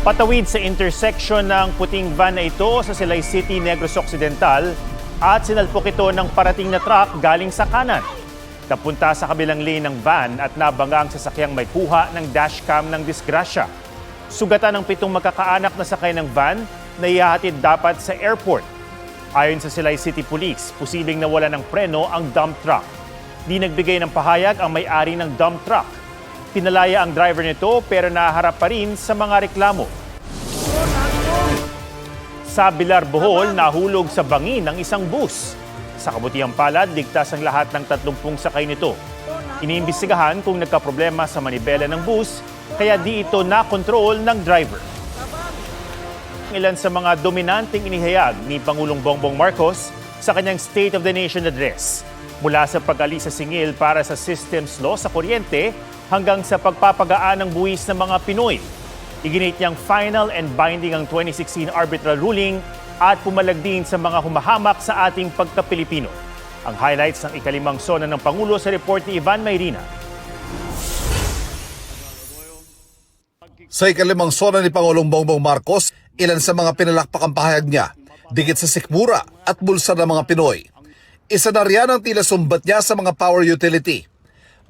Patawid sa intersection ng puting van na ito sa Silay City, Negros Occidental at sinalpok ito ng parating na truck galing sa kanan. Napunta sa kabilang lane ng van at nabangga ang sasakyang may kuha ng dashcam ng disgrasya. Sugatan ng 7 magkakaanak na sakay ng van na ihahatid dapat sa airport. Ayon sa Silay City Police, posibleng nawala ng preno ang dump truck. Di nagbigay ng pahayag ang may-ari ng dump truck. Pinalaya ang driver nito pero naharap pa rin sa mga reklamo. Sa Bilar, Bohol, nahulog sa bangin ng isang bus. Sa kabutihang palad, ligtas ang lahat ng 30 sakay nito. Iniimbestigahan kung nagkaproblema sa manibela ng bus kaya di ito nakontrol ng driver. Ilan sa mga dominanteng inihayag ni Pangulong Bongbong Marcos sa kanyang State of the Nation address. Mula sa pag-alis sa singil para sa systems law sa kuryente hanggang sa pagpapagaan ng buwis ng mga Pinoy. Iginit niyang final and binding ang 2016 arbitral ruling at pumalag din sa mga humahamak sa ating pagka-Pilipino. Ang highlights ng ikalimang sona ng Pangulo sa report ni Ivan Mayrina. Sa ikalimang sona ni Pangulong Bongbong Marcos, ilan sa mga pinalakpak ang pahayag niya, dikit sa sikmura at bulsa ng mga Pinoy. Isa na riyan ang tila sumbat niya sa mga power utility.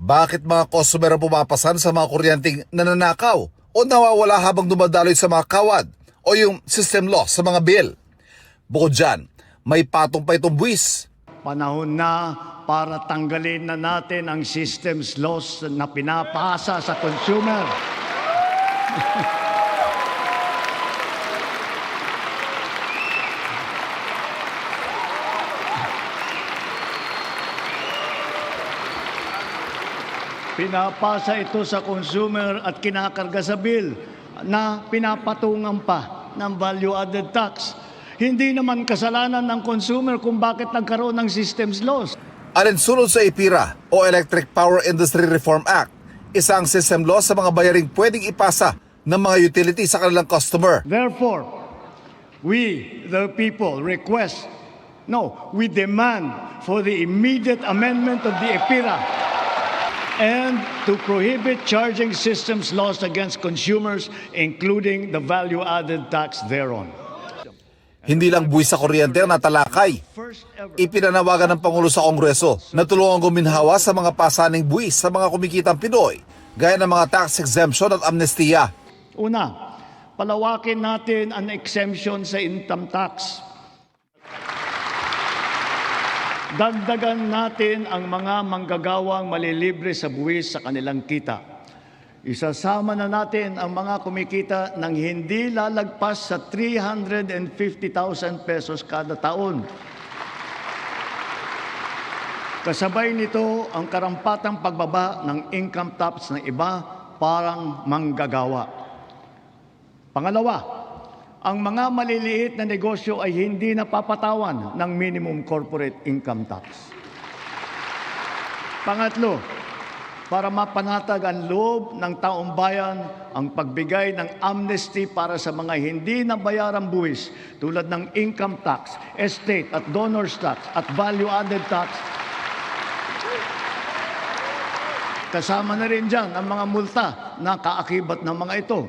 Bakit mga customer ang pumapasan sa mga kuryenteng nananakaw o nawawala habang dumadaloy sa mga kawad o yung system loss sa mga bill? Bukod dyan, may patong pa itong buwis. Panahon na para tanggalin na natin ang systems loss na pinapasa sa consumer. Pinapasa ito sa consumer at kinakarga sa bill na pinapatungan pa ng value-added tax. Hindi naman kasalanan ng consumer kung bakit nagkaroon ng systems loss. Alinsunod sa EPIRA o Electric Power Industry Reform Act, isang system loss sa mga bayaring pwedeng ipasa ng mga utility sa kanilang customer. Therefore, we, the people, we demand for the immediate amendment of the EPIRA and to prohibit charging systems loss against consumers, including the value-added tax thereon. Hindi lang buwis sa kuryente ang natalakay. Ipinanawagan ng Pangulo sa Kongreso na tulungang guminhawa sa mga pasaning buwis sa mga kumikitang Pinoy, gaya ng mga tax exemption at amnestiya. Una, palawakin natin ang exemption sa income tax. Dagdagan natin ang mga manggagawang malilibre sa buwis sa kanilang kita. Isasama na natin ang mga kumikita ng hindi lalagpas sa 350,000 pesos kada taon. Kasabay nito ang karampatang pagbaba ng income tax ng iba parang manggagawa. Pangalawa, ang mga maliliit na negosyo ay hindi napapatawan ng minimum corporate income tax. Pangatlo, para mapanatag ang loob ng taong bayan ang pagbigay ng amnesty para sa mga hindi nabayarang buwis tulad ng income tax, estate at donors tax at value-added tax. Kasama na rin dyan ang mga multa na kaakibat ng mga ito.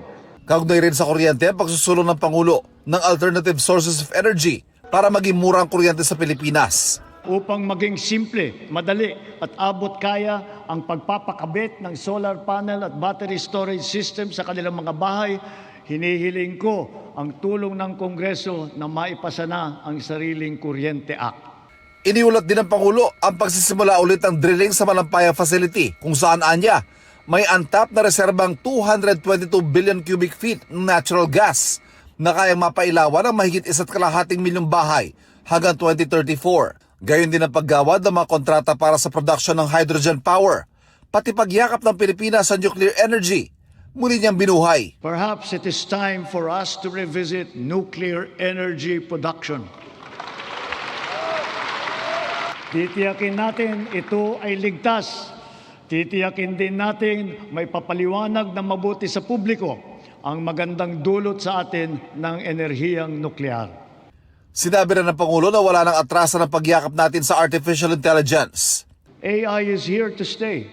Kaugnay rin sa kuryente ang pagsusulong ng Pangulo ng alternative sources of energy para maging mura ang kuryente sa Pilipinas. Upang maging simple, madali at abot kaya ang pagpapakabit ng solar panel at battery storage system sa kanilang mga bahay, hinihiling ko ang tulong ng Kongreso na maipasa na ang Sariling Kuryente Act. Iniulat din ng Pangulo ang pagsisimula ulit ng drilling sa Malampaya Facility kung saan anya may untap na reserbang 222 billion cubic feet ng natural gas na kayang mapailawan ng mahigit 1.5 milyong bahay hanggang 2034. Gayon din ang paggawad ng mga kontrata para sa production ng hydrogen power, pati pagyakap ng Pilipinas sa nuclear energy. Muli niyang binuhay. Perhaps it is time for us to revisit nuclear energy production. Titiyakin natin ito ay ligtas. Titiyakin din natin may papaliwanag na mabuti sa publiko ang magandang dulot sa atin ng enerhiyang nuklear. Sinabi rin ng Pangulo na wala nang atrasan ng pagyakap natin sa artificial intelligence. AI is here to stay.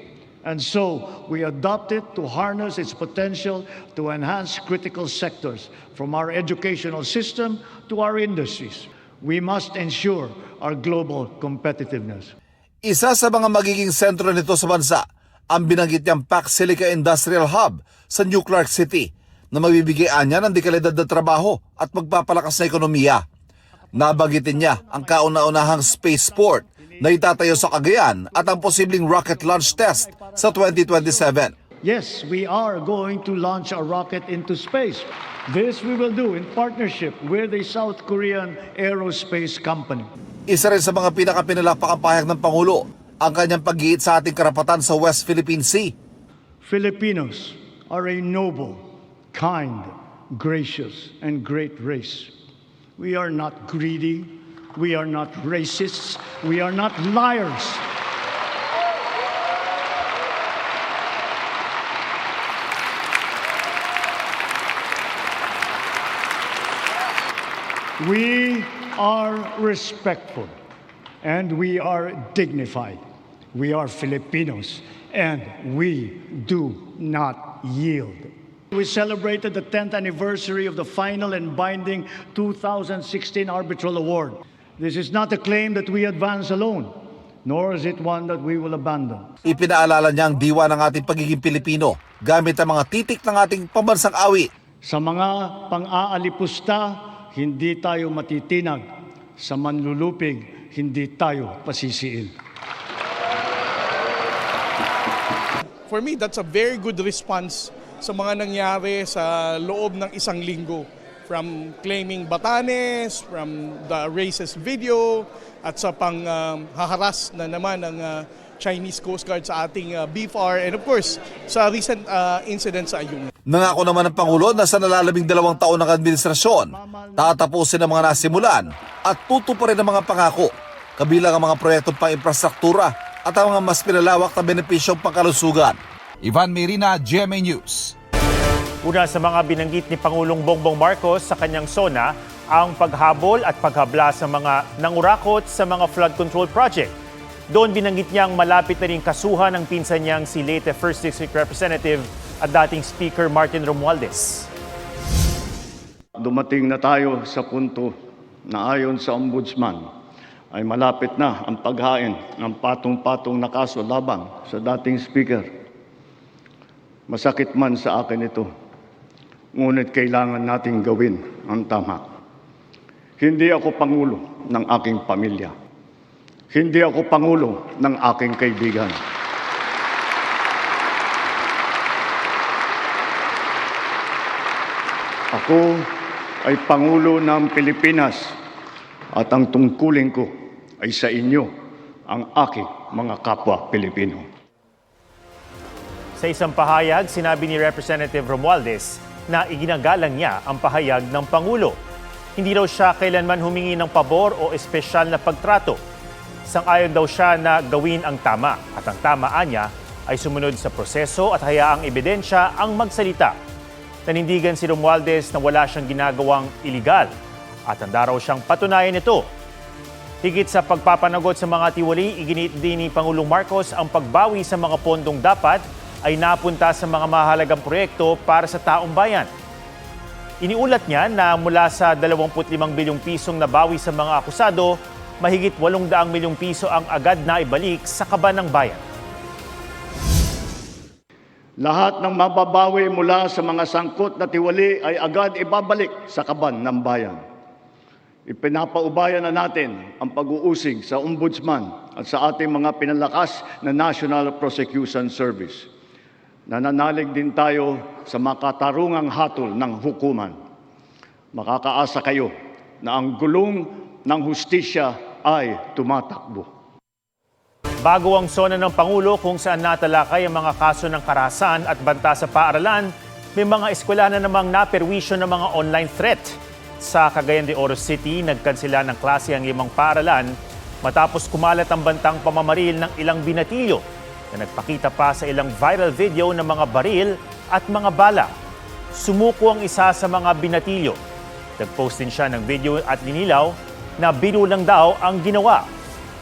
And so we adopt it to harness its potential to enhance critical sectors, from our educational system to our industries. We must ensure our global competitiveness. Isa sa mga magiging sentro nito sa bansa ang binanggit niyang Pac Silica Industrial Hub sa New Clark City na magbibigyan niya ng dekalidad na trabaho at magpapalakas na ekonomiya. Nabagitin niya ang kauna-unahang spaceport na itatayo sa Cagayan at ang posibleng rocket launch test sa 2027. Yes, we are going to launch a rocket into space. This we will do in partnership with a South Korean aerospace company. Isa rin sa mga pinakapinalakpakang pahayag ng Pangulo ang kanyang pag-iit sa ating karapatan sa West Philippine Sea. Filipinos are a noble, kind, gracious, and great race. We are not greedy. We are not racists. We are not liars. We are respectful and we are dignified. We are Filipinos and we do not yield. We celebrated the 10th anniversary of the final and binding 2016 Arbitral Award. This is not a claim that we advance alone, nor is it one that we will abandon. Ipinaalala niya ang diwa ng ating pagiging Pilipino gamit ang mga titik ng ating pambansang awit. Sa mga pang-aalipusta, hindi tayo matitinag. Sa manlulupig, hindi tayo pasisiil. For me, that's a very good response sa mga nangyari sa loob ng isang linggo. From claiming Batanes, from the racist video, at sa pang-haharas na naman ng Chinese Coast Guard sa ating BFAR, and of course, sa recent incident sa Ayungin. Nangako naman ng Pangulo na sa nalalabing 2 taon ng administrasyon, tatapusin ang mga nasimulan at tutuparin ang mga pangako, kabilang ang mga proyektong pang-infrastruktura at ang mga mas pinalawak na benepisyong pangkalusugan. Ivan Mirina, GMA News. Una sa mga binanggit ni Pangulong Bongbong Marcos sa kanyang SONA ang paghabol at paghabla sa mga nangurakot sa mga flood control project. Doon binanggit niyang malapit na rin kasuhan ng pinsan niyang si Leyte 1st District Representative at dating Speaker Martin Romualdez. Dumating na tayo sa punto na ayon sa Ombudsman ay malapit na ang paghain ng patong-patong na kaso labang sa dating Speaker. Masakit man sa akin ito, ngunit kailangan nating gawin ang tama. Hindi ako pangulo ng aking pamilya. Hindi ako pangulo ng aking kaibigan. Ako ay Pangulo ng Pilipinas at ang tungkulin ko ay sa inyo, ang aking mga kapwa Pilipino. Sa isang pahayag, sinabi ni Representative Romualdez na iginagalang niya ang pahayag ng Pangulo. Hindi daw siya kailanman humingi ng pabor o espesyal na pagtrato. Sang-ayon daw siya na gawin ang tama at ang tamaan niya ay sumunod sa proseso at hayaang ebidensya ang magsalita. Nanindigan si Romualdez na wala siyang ginagawang iligal at handa raw siyang patunayan ito. Higit sa pagpapanagot sa mga tiwali, iginit din ni Pangulong Marcos ang pagbawi sa mga pondong dapat ay napunta sa mga mahalagang proyekto para sa taong bayan. Iniulat niya na mula sa 25 bilyong pisong nabawi sa mga akusado, mahigit 800 milyong piso ang agad na ibalik sa kaban ng bayan. Lahat ng mababawi mula sa mga sangkot na tiwali ay agad ibabalik sa kaban ng bayan. Ipinapaubayan na natin ang pag-uusig sa Ombudsman at sa ating mga pinalakas na National Prosecution Service. Nananalig din tayo sa makatarungang hatol ng hukuman. Makakaasa kayo na ang gulong ng hustisya ay tumatakbo. Bago ang SONA ng Pangulo kung saan natalakay ang mga kaso ng karahasan at banta sa paaralan, may mga eskwela na namang naperwisyo ng mga online threat. Sa Cagayan de Oro City, nagkansela ng klase ang 5 paaralan matapos kumalat ang bantang pamamaril ng ilang binatilyo na nagpakita pa sa ilang viral video ng mga baril at mga bala. Sumuko ang isa sa mga binatilyo. Nagpost din siya ng video at linilaw na biro lang daw ang ginawa.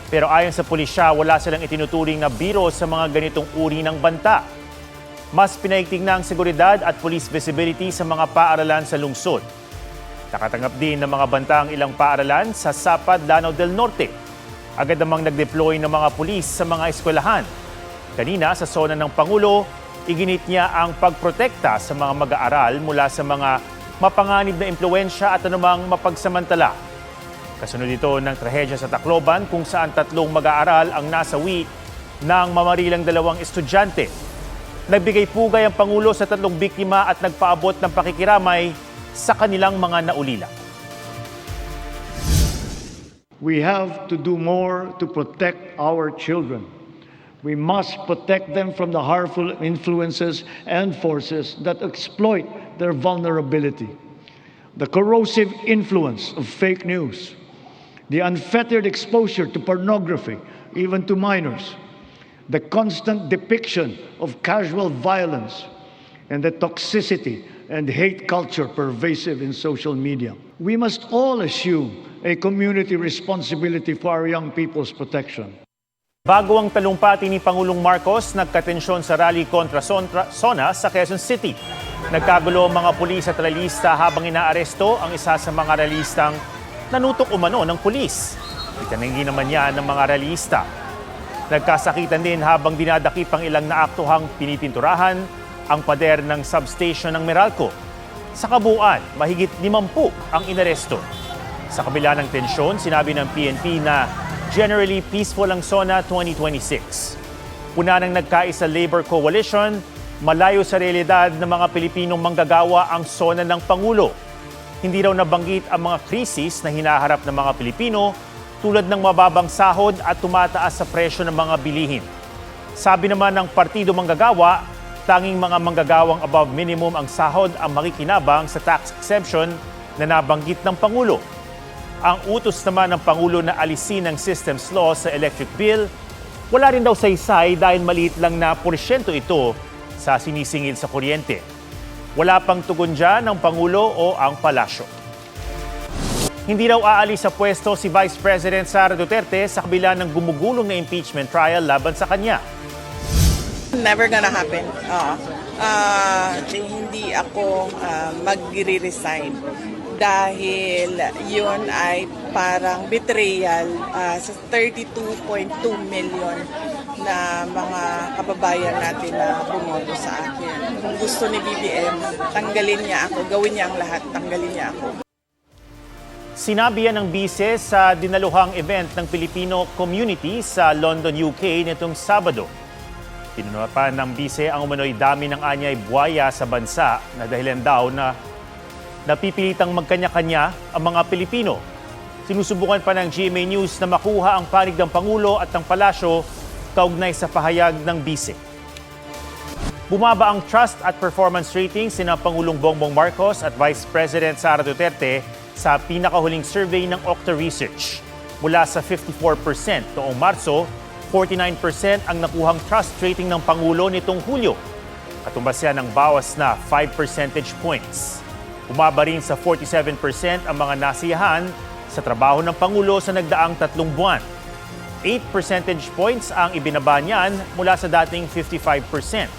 Pero ayon sa pulisya, wala silang itinuturing na biro sa mga ganitong uri ng banta. Mas pinaigting na ang seguridad at police visibility sa mga paaralan sa lungsod. Nakatanggap din ng mga banta ang ilang paaralan sa Sapad, Lanao del Norte. Agad namang nag-deploy ng mga pulis sa mga eskwelahan. Kanina sa zona ng Pangulo, iginit niya ang pagprotekta sa mga mag-aaral mula sa mga mapanganib na impluensya at anumang mapagsamantala. Kasunod ito ng trahedya sa Tacloban kung saan 3 mag-aaral ang nasawi ng mamarilang 2 estudyante. Nagbigay pugay ang Pangulo sa 3 biktima at nagpaabot ng pakikiramay sa kanilang mga naulila. We have to do more to protect our children. We must protect them from the harmful influences and forces that exploit their vulnerability. The corrosive influence of fake news, the unfettered exposure to pornography, even to minors, the constant depiction of casual violence, and the toxicity and hate culture pervasive in social media. We must all assume a community responsibility for our young people's protection. Bago ang talumpati ni Pangulong Marcos, nagkatensyon sa rally kontra SONA sa Quezon City. Nagkagulo ang mga pulis at ralista habang inaaresto ang isa sa mga ralistang nanutok umano ng pulis. Itinanggi naman yan ng mga ralista. Nagkasakitan din habang dinadakip ang ilang naaktuhang pinipinturahan ang pader ng substation ng Meralco. Sa kabuuan, mahigit 50 ang inaresto. Sa kabila ng tensyon, sinabi ng PNP na generally peaceful ang SONA 2026. Puna ng nagkaisa Labor Coalition, malayo sa realidad ng mga Pilipinong manggagawa ang SONA ng Pangulo. Hindi raw nabanggit ang mga krisis na hinaharap ng mga Pilipino tulad ng mababang sahod at tumataas sa presyo ng mga bilihin. Sabi naman ng Partido Manggagawa, tanging mga manggagawang above minimum ang sahod ang makikinabang sa tax exemption na nabanggit ng Pangulo. Ang utos naman ng Pangulo na alisin ang systems law sa electric bill, wala rin daw saysay dahil maliit lang na porsyento ito sa sinisingil sa kuryente. Wala pang tugon dyan ng Pangulo o ang palasyo. Hindi raw aalis sa pwesto si Vice President Sara Duterte sa kabila ng gumugulong na impeachment trial laban sa kanya. Never gonna happen. Hindi ako magre-resign dahil yun ay parang betrayal sa 32.2 million na mga kababayan natin na bumoto sa akin. Kung gusto ni BBM, tanggalin niya ako, gawin niya ang lahat, tanggalin niya ako. Sinabi yan ng bise sa dinaluhang event ng Filipino community sa London, UK nitong Sabado. Pinunapan ng bise ang umano'y dami ng anyay buwaya sa bansa na dahilan daw na napipilitang magkanya-kanya ang mga Pilipino. Sinusubukan pa ng GMA News na makuha ang panig ng Pangulo at ng Palasyo kaugnay sa pahayag ng bise. Bumaba ang trust at performance ratings ni Pangulong Bongbong Marcos at Vice President Sara Duterte sa pinakahuling survey ng Okta Research. Mula sa 54% noong Marso, 49% ang nakuhang trust rating ng Pangulo nitong Hulyo. Katumbas yan ng bawas na 5 percentage points. Bumaba rin sa 47% ang mga nasiyahan sa trabaho ng Pangulo sa nagdaang 3 buwan. 8 percentage points ang ibinaba niyan mula sa dating 55%.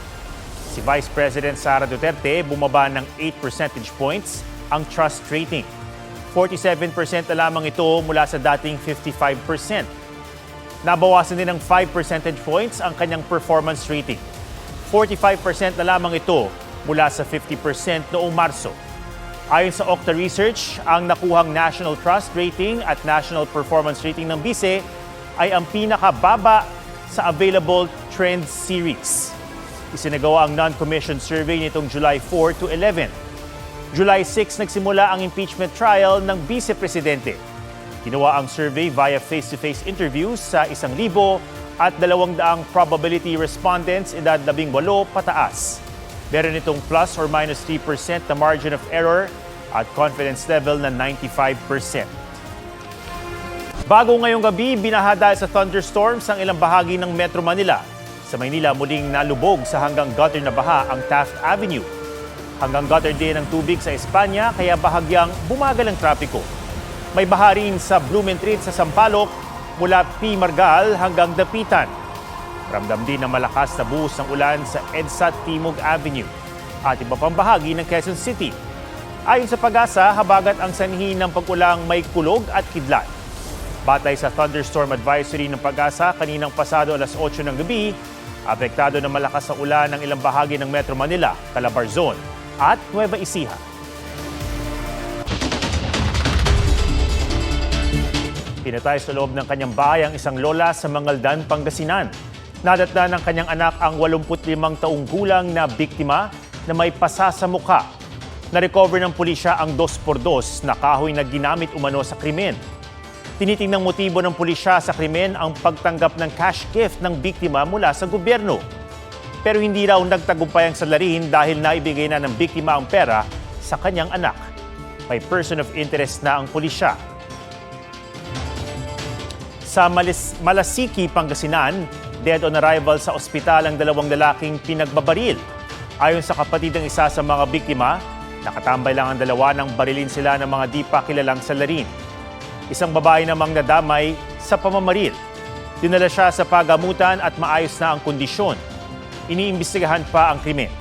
Si Vice President Sara Duterte bumaba ng 8 percentage points ang trust rating. 47% na lamang ito mula sa dating 55%. Nabawasan din ng 5 percentage points ang kanyang performance rating. 45% na lamang ito mula sa 50% noong Marso. Ayon sa Okta Research, ang nakuhang National Trust Rating at National Performance Rating ng BISE ay ang pinakababa sa available trend series. Isinagawa ang non-commissioned survey nitong July 4 to 11. July 6 nagsimula ang impeachment trial ng Vice Presidente. Ginawa ang survey via face-to-face interviews sa 1,000 at 200 probability respondents edad 18 pataas. Meron itong plus or minus 3% na margin of error at confidence level na 95%. Bago ngayong gabi, binaha dahil sa thunderstorms ang ilang bahagi ng Metro Manila. Sa Maynila, muling nalubog sa hanggang gutter na baha ang Taft Avenue. Hanggang gutter din ang tubig sa Espanya kaya bahagyang bumagal ang trapiko. May baha rin sa Blumentritt sa Sampaloc mula P. Margal hanggang Dapitan. Ramdam din ang malakas na buhos ng ulan sa EDSA Timog Avenue at iba pang bahagi ng Quezon City. Ayon sa Pag-asa, habagat ang sanhi ng pag-ulang may kulog at kidlat. Batay sa thunderstorm advisory ng Pag-asa kaninang pasado alas 8 ng gabi, apektado ng malakas na ulan ng ilang bahagi ng Metro Manila, Calabarzon at Nueva Ecija. Pinatay sa loob ng kanyang bahay ang isang lola sa Mangaldan, Pangasinan. Nadatna ng kanyang anak ang 85 taong gulang na biktima na may pasa sa mukha. Na-recover ng pulisya ang 2x2 na kahoy na ginamit umano sa krimen. Tinitingnang motibo ng pulisya sa krimen ang pagtanggap ng cash gift ng biktima mula sa gobyerno. Pero hindi raw nagtagumpay ang salarin dahil naibigay na ng biktima ang pera sa kanyang anak. May person of interest na ang pulisya. Sa Malasiki, Pangasinan, dead on arrival sa ospital ang 2 lalaking pinagbabaril. Ayon sa kapatid ng isa sa mga biktima, nakatambay lang ang 2 nang barilin sila ng mga di pa kilalang salarin. Isang babae namang nadamay sa pamamaril. Dinala siya sa pagamutan at maayos na ang kondisyon. Iniimbestigahan pa ang krimen.